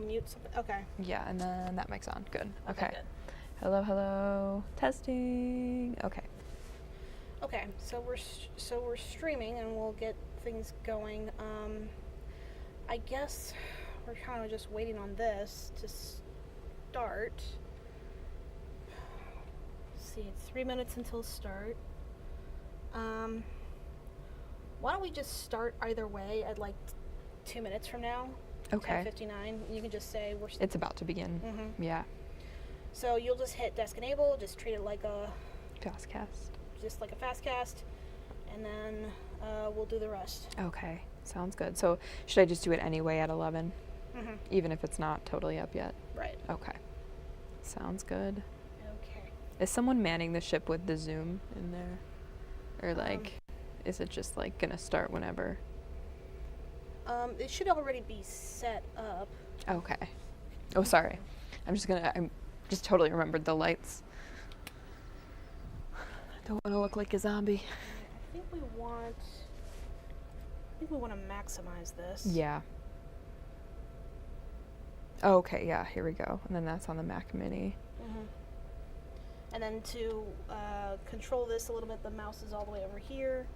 Mute something. Okay. Yeah, and then that mic's on. Good. Okay. Okay. Good. Hello, hello. Testing. Okay. Okay. So we're streaming, and we'll get things going. I guess we're kind of just waiting on this to start. Let's see, it's 3 minutes until start. Um, why don't we just start either way at like 2 minutes from now? Okay. 10:59. You can just say we're. It's about to begin. Mm-hmm. Yeah. So you'll just hit desk enable. Just treat it like a fast cast, and then we'll do the rest. Okay. Sounds good. So should I just do it anyway at 11? Mm-hmm. Even if it's not totally up yet? Right. Okay. Sounds good. Okay. Is someone manning the ship with the Zoom in there? Or like, is it just like gonna start whenever? It should already be set up. Okay. Oh, sorry. I'm just totally remembered the lights. Don't want to look like a zombie. I think we want to maximize this. Yeah. Okay, yeah, here we go. And then that's on the Mac Mini. Mm-hmm. And then to control this a little bit, the mouse is all the way over here.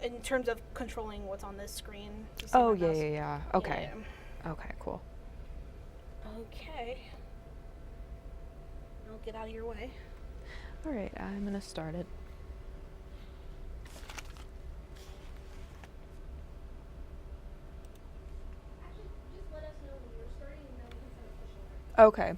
In terms of controlling what's on this screen. Oh, yeah. Okay. Yeah. Okay, cool. Okay. I'll get out of your way. All right, I'm going to start it. Actually, just let us know when you're starting, and then we can send official alert. Okay.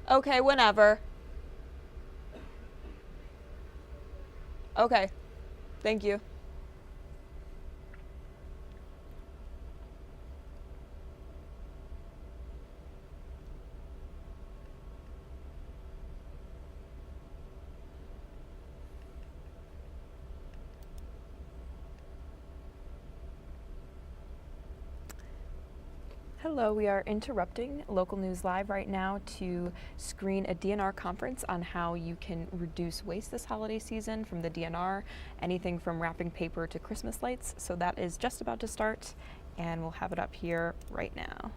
Okay, whenever. Okay. Thank you. Hello, we are interrupting Local News Live right now to screen a DNR conference on how you can reduce waste this holiday season from the DNR, anything from wrapping paper to Christmas lights. So that is just about to start, and we'll have it up here right now.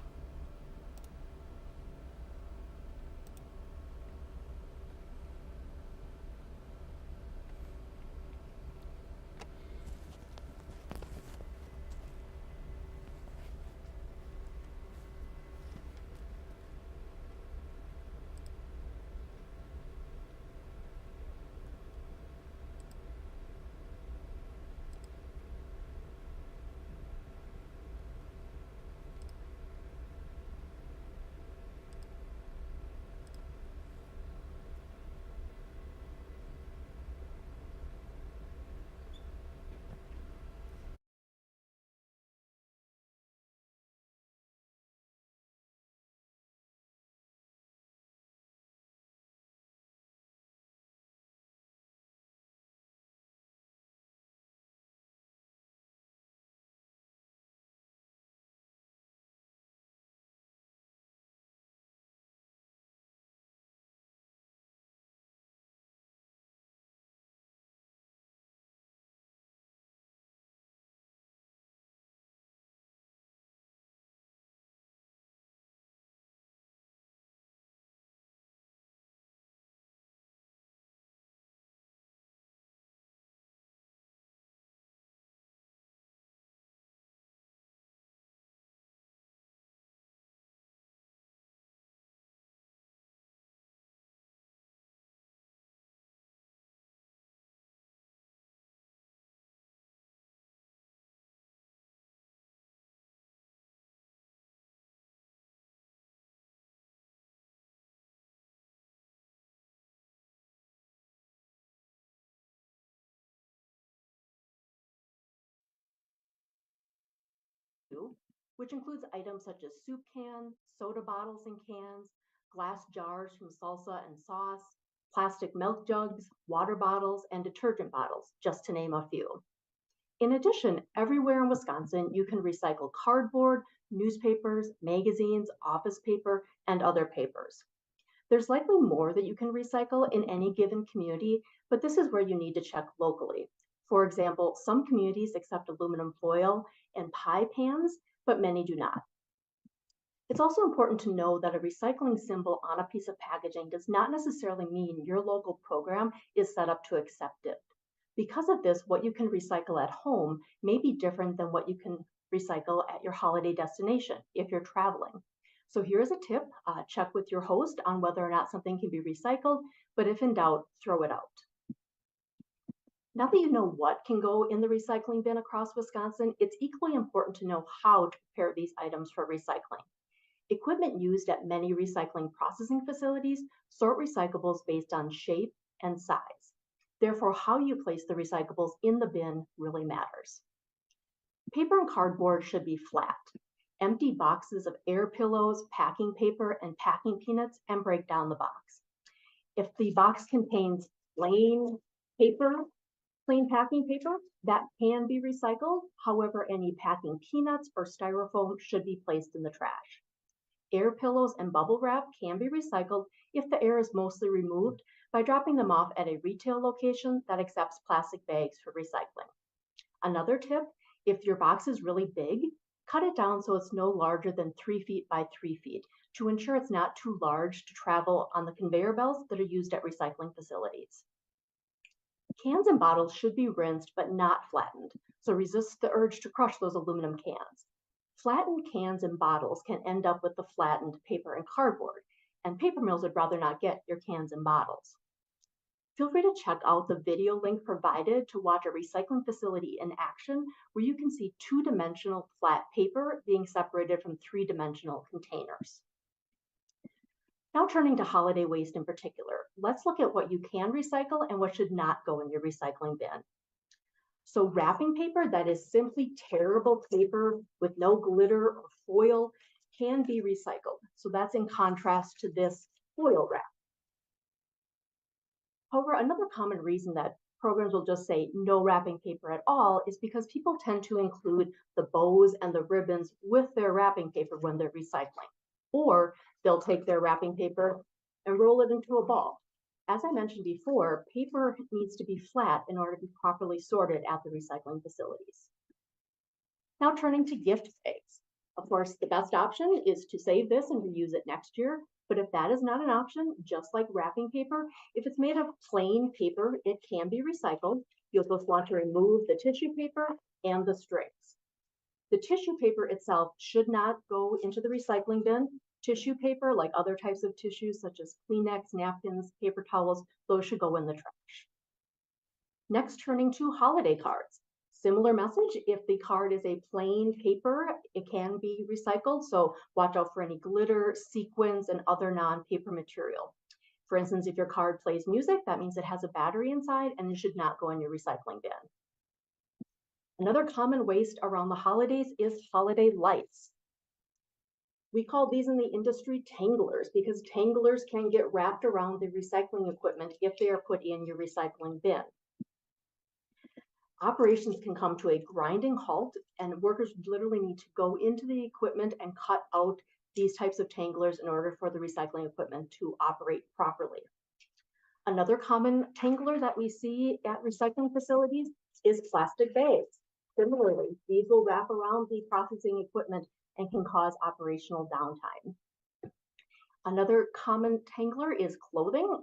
which includes items such as soup cans, soda bottles and cans, glass jars from salsa and sauce, plastic milk jugs, water bottles, and detergent bottles, just to name a few. In addition, everywhere in Wisconsin, you can recycle cardboard, newspapers, magazines, office paper, and other papers. There's likely more that you can recycle in any given community, but this is where you need to check locally. For example, some communities accept aluminum foil and pie pans, but many do not. It's also important to know that a recycling symbol on a piece of packaging does not necessarily mean your local program is set up to accept it. Because of this, what you can recycle at home may be different than what you can recycle at your holiday destination if you're traveling. So here's a tip, check with your host on whether or not something can be recycled, but if in doubt, throw it out. Now that you know what can go in the recycling bin across Wisconsin, it's equally important to know how to prepare these items for recycling. Equipment used at many recycling processing facilities sort recyclables based on shape and size. Therefore, how you place the recyclables in the bin really matters. Paper and cardboard should be flat. Empty boxes of air pillows, packing paper, and packing peanuts and break down the box. If the box contains plain packing paper, that can be recycled. However, any packing peanuts or styrofoam should be placed in the trash. Air pillows and bubble wrap can be recycled if the air is mostly removed by dropping them off at a retail location that accepts plastic bags for recycling. Another tip, if your box is really big, cut it down so it's no larger than 3 feet by 3 feet to ensure it's not too large to travel on the conveyor belts that are used at recycling facilities. Cans and bottles should be rinsed but not flattened, so resist the urge to crush those aluminum cans. Flattened cans and bottles can end up with the flattened paper and cardboard, and paper mills would rather not get your cans and bottles. Feel free to check out the video link provided to watch a recycling facility in action where you can see two-dimensional flat paper being separated from three-dimensional containers. Now turning to holiday waste in particular, let's look at what you can recycle and what should not go in your recycling bin. So wrapping paper that is simply tearable paper with no glitter or foil can be recycled. So that's in contrast to this foil wrap. However, another common reason that programs will just say no wrapping paper at all is because people tend to include the bows and the ribbons with their wrapping paper when they're recycling. Or they'll take their wrapping paper and roll it into a ball. As I mentioned before, paper needs to be flat in order to be properly sorted at the recycling facilities. Now turning to gift bags. Of course, the best option is to save this and reuse it next year. But if that is not an option, just like wrapping paper, if it's made of plain paper, it can be recycled. You'll just want to remove the tissue paper and the strings. The tissue paper itself should not go into the recycling bin. Tissue paper, like other types of tissues such as Kleenex, napkins, paper towels, those should go in the trash. Next, turning to holiday cards. Similar message, if the card is a plain paper, it can be recycled, so watch out for any glitter, sequins, and other non-paper material. For instance, if your card plays music, that means it has a battery inside and it should not go in your recycling bin. Another common waste around the holidays is holiday lights. We call these in the industry tanglers because tanglers can get wrapped around the recycling equipment if they are put in your recycling bin. Operations can come to a grinding halt and workers literally need to go into the equipment and cut out these types of tanglers in order for the recycling equipment to operate properly. Another common tangler that we see at recycling facilities is plastic bags. Similarly, these will wrap around the processing equipment and can cause operational downtime. Another common tangler is clothing.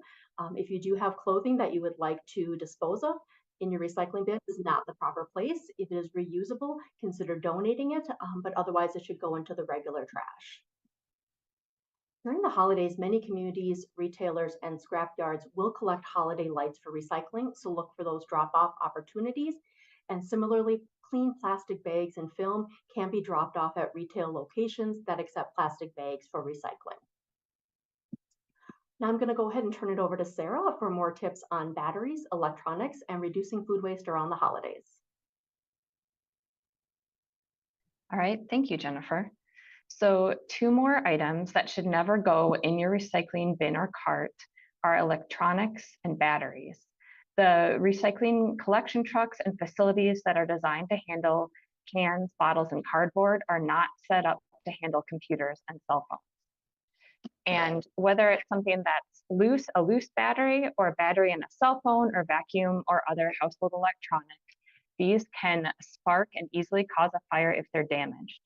If you do have clothing that you would like to dispose of, in your recycling bin is not the proper place. If it is reusable, consider donating it, but otherwise it should go into the regular trash. During the holidays, many communities, retailers, and scrap yards will collect holiday lights for recycling, so look for those drop-off opportunities. And similarly, clean plastic bags and film can be dropped off at retail locations that accept plastic bags for recycling. Now I'm going to go ahead and turn it over to Sarah for more tips on batteries, electronics, and reducing food waste around the holidays. All right, thank you, Jennifer. So 2 more items that should never go in your recycling bin or cart are electronics and batteries. The recycling collection trucks and facilities that are designed to handle cans, bottles, and cardboard are not set up to handle computers and cell phones. And whether it's something that's loose, a loose battery, or a battery in a cell phone or vacuum or other household electronic, these can spark and easily cause a fire if they're damaged.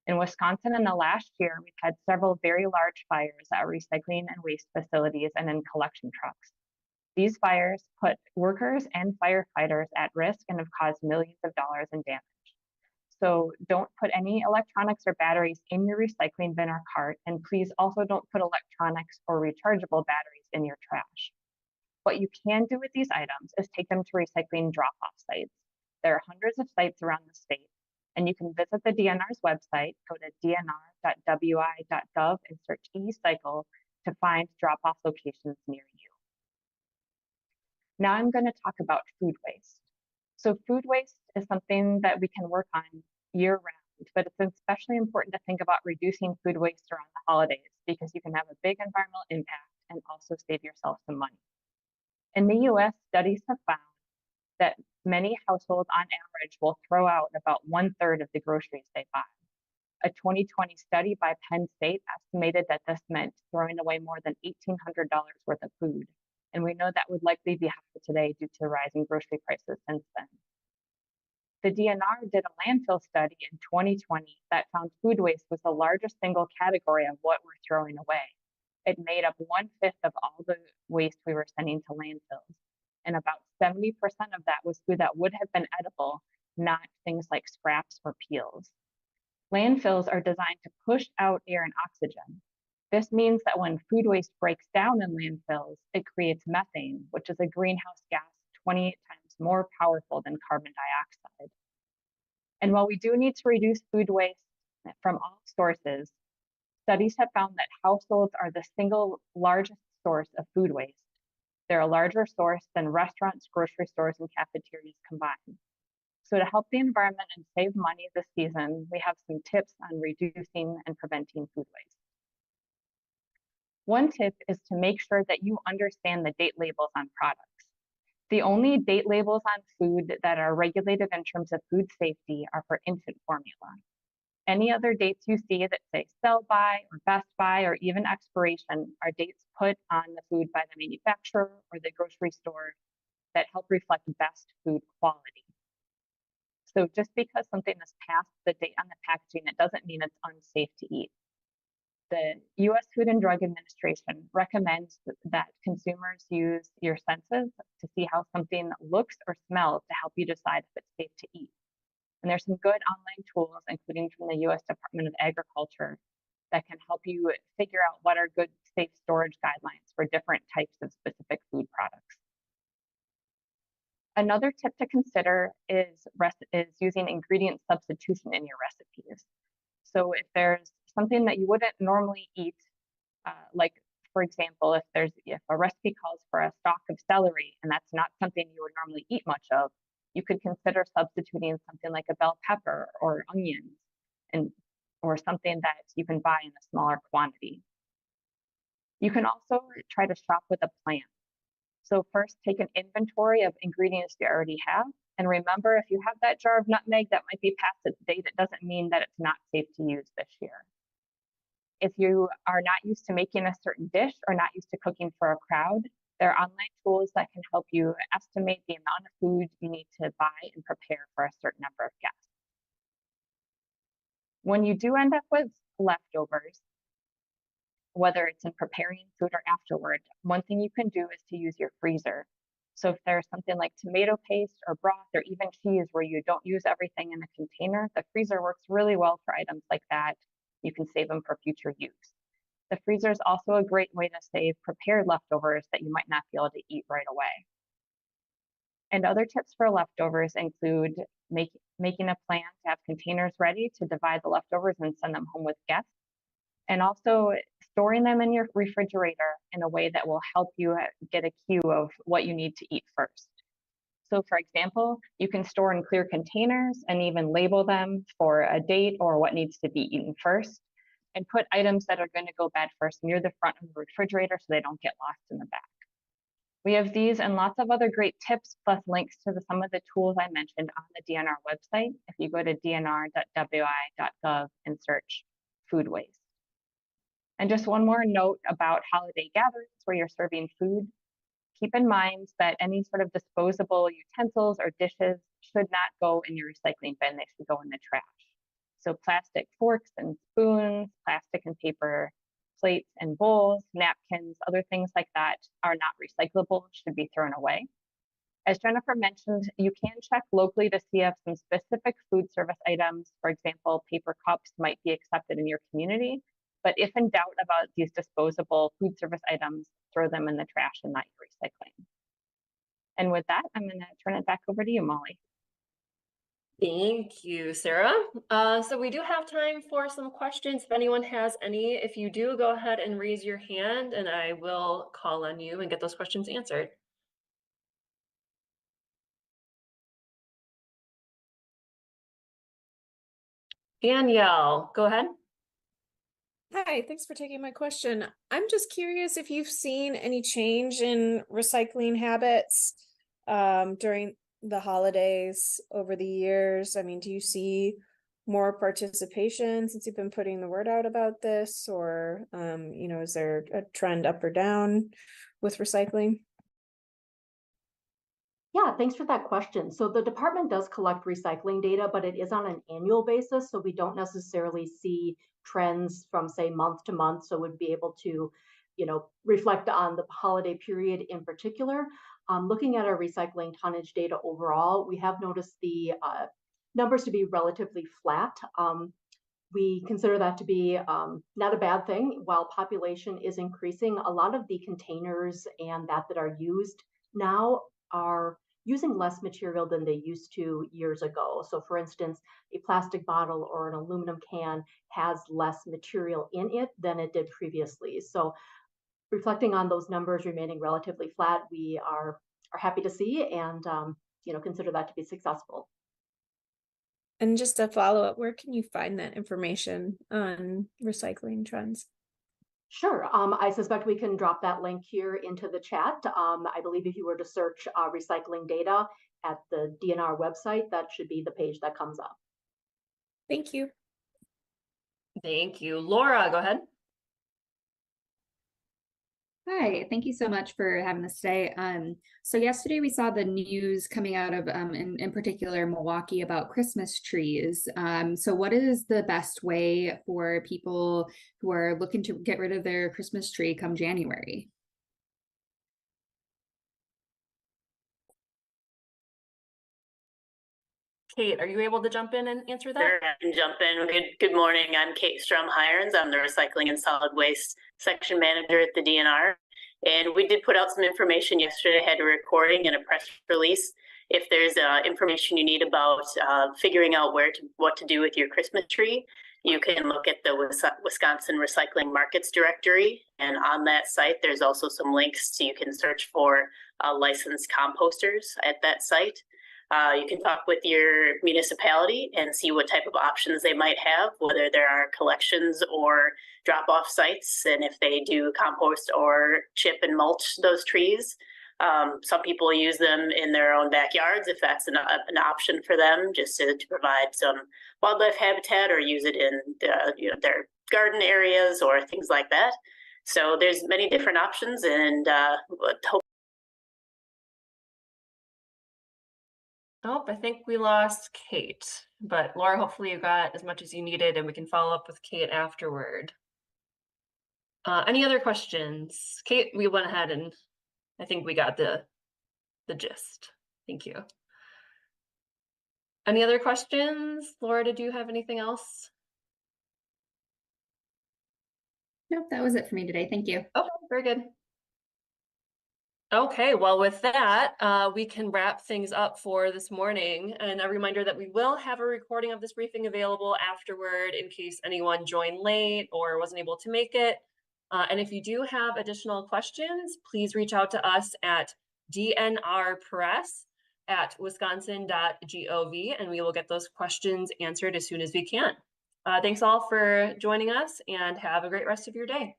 In Wisconsin in the last year, we've had several very large fires at recycling and waste facilities and in collection trucks. These fires put workers and firefighters at risk and have caused millions of dollars in damage. So don't put any electronics or batteries in your recycling bin or cart, and please also don't put electronics or rechargeable batteries in your trash. What you can do with these items is take them to recycling drop-off sites. There are hundreds of sites around the state, and you can visit the DNR's website, go to dnr.wi.gov and search e-cycle to find drop-off locations near you. Now I'm going to talk about food waste. So food waste is something that we can work on year-round, but it's especially important to think about reducing food waste around the holidays because you can have a big environmental impact and also save yourself some money. In the US, studies have found that many households on average will throw out about 1/3 of the groceries they buy. A 2020 study by Penn State estimated that this meant throwing away more than $1,800 worth of food. And we know that would likely be higher today due to rising grocery prices since then. The DNR did a landfill study in 2020 that found food waste was the largest single category of what we're throwing away. It made up 1/5 of all the waste we were sending to landfills. And about 70% of that was food that would have been edible, not things like scraps or peels. Landfills are designed to push out air and oxygen. This means that when food waste breaks down in landfills, it creates methane, which is a greenhouse gas 28 times more powerful than carbon dioxide. And while we do need to reduce food waste from all sources, studies have found that households are the single largest source of food waste. They're a larger source than restaurants, grocery stores, and cafeterias combined. So to help the environment and save money this season, we have some tips on reducing and preventing food waste. One tip is to make sure that you understand the date labels on products. The only date labels on food that are regulated in terms of food safety are for infant formula. Any other dates you see that say sell by or best by or even expiration are dates put on the food by the manufacturer or the grocery store that help reflect best food quality. So just because something is past the date on the packaging, it doesn't mean it's unsafe to eat. The US Food and Drug Administration recommends that consumers use your senses to see how something looks or smells to help you decide if it's safe to eat. And there's some good online tools, including from the US Department of Agriculture, that can help you figure out what are good safe storage guidelines for different types of specific food products. Another tip to consider is using ingredient substitution in your recipes. So if there's something that you wouldn't normally eat, like for example, if a recipe calls for a stalk of celery and that's not something you would normally eat much of, you could consider substituting something like a bell pepper or onions, or something that you can buy in a smaller quantity. You can also try to shop with a plan. So first, take an inventory of ingredients you already have. And remember, if you have that jar of nutmeg that might be past its date, it doesn't mean that it's not safe to use this year. If you are not used to making a certain dish or not used to cooking for a crowd, there are online tools that can help you estimate the amount of food you need to buy and prepare for a certain number of guests. When you do end up with leftovers, whether it's in preparing food or afterward, one thing you can do is to use your freezer. So if there's something like tomato paste or broth or even cheese where you don't use everything in a container, the freezer works really well for items like that. You can save them for future use. The freezer is also a great way to save prepared leftovers that you might not be able to eat right away. And other tips for leftovers include making a plan to have containers ready to divide the leftovers and send them home with guests, and also storing them in your refrigerator in a way that will help you get a cue of what you need to eat first. So for example, you can store in clear containers and even label them for a date or what needs to be eaten first, and put items that are going to go bad first near the front of the refrigerator so they don't get lost in the back. We have these and lots of other great tips, plus links to some of the tools I mentioned on the DNR website. If you go to dnr.wi.gov and search food waste. And just one more note about holiday gatherings where you're serving food. Keep in mind that any sort of disposable utensils or dishes should not go in your recycling bin. They should go in the trash. So plastic forks and spoons, plastic and paper plates and bowls, napkins, other things like that are not recyclable, should be thrown away. As Jennifer mentioned, you can check locally to see if some specific food service items, for example, paper cups, might be accepted in your community. But if in doubt about these disposable food service items, throw them in the trash and not your recycling. And with that, I'm going to turn it back over to you, Molly. Thank you, Sarah. So we do have time for some questions. If anyone has any, if you do, go ahead and raise your hand and I will call on you and get those questions answered. Danielle, go ahead. Hi, thanks for taking my question. I'm just curious if you've seen any change in recycling habits during the holidays over the years. I mean, do you see more participation since you've been putting the word out about this, or is there a trend up or down with recycling? Yeah, thanks for that question. So the department does collect recycling data, but it is on an annual basis. So we don't necessarily see trends from, say, month to month. So we'd be able to, reflect on the holiday period in particular. Looking at our recycling tonnage data overall, we have noticed the numbers to be relatively flat. We consider that to be not a bad thing. While population is increasing, a lot of the containers and that are used now are using less material than they used to years ago. So for instance, a plastic bottle or an aluminum can has less material in it than it did previously. So reflecting on those numbers remaining relatively flat, we are happy to see and consider that to be successful. And just a follow-up, where can you find that information on recycling trends? Sure. I suspect we can drop that link here into the chat. I believe if you were to search recycling data at the DNR website, that should be the page that comes up. Thank you. Thank you. Laura, go ahead. Hi, thank you so much for having this today. So yesterday we saw the news coming out of, in particular, Milwaukee about Christmas trees. So what is the best way for people who are looking to get rid of their Christmas tree come January? Kate, are you able to jump in and answer that? Sure, I can jump in. Good morning. I'm Kate Strum-Hirons. I'm the Recycling and Solid Waste Section Manager at the DNR. And we did put out some information yesterday, had a recording and a press release. If there's information you need about figuring out what to do with your Christmas tree, you can look at the Wisconsin Recycling Markets Directory. And on that site, there's also some links so you can search for licensed composters at that site. You can talk with your municipality and see what type of options they might have, whether there are collections or drop-off sites, and if they do compost or chip and mulch those trees. Some people use them in their own backyards if that's an option for them, just to provide some wildlife habitat, or use it in their garden areas or things like that. So there's many different options, and hope. Oh, I think we lost Kate, but Laura, hopefully you got as much as you needed and we can follow up with Kate afterward. Any other questions? Kate, we went ahead and I think we got the gist. Thank you. Any other questions? Laura, did you have anything else? Nope, that was it for me today. Thank you. Okay, very good. Okay, well, with that, we can wrap things up for this morning. And a reminder that we will have a recording of this briefing available afterward in case anyone joined late or wasn't able to make it. And if you do have additional questions, please reach out to us at dnrpress@wisconsin.gov, and we will get those questions answered as soon as we can. Thanks all for joining us, and have a great rest of your day.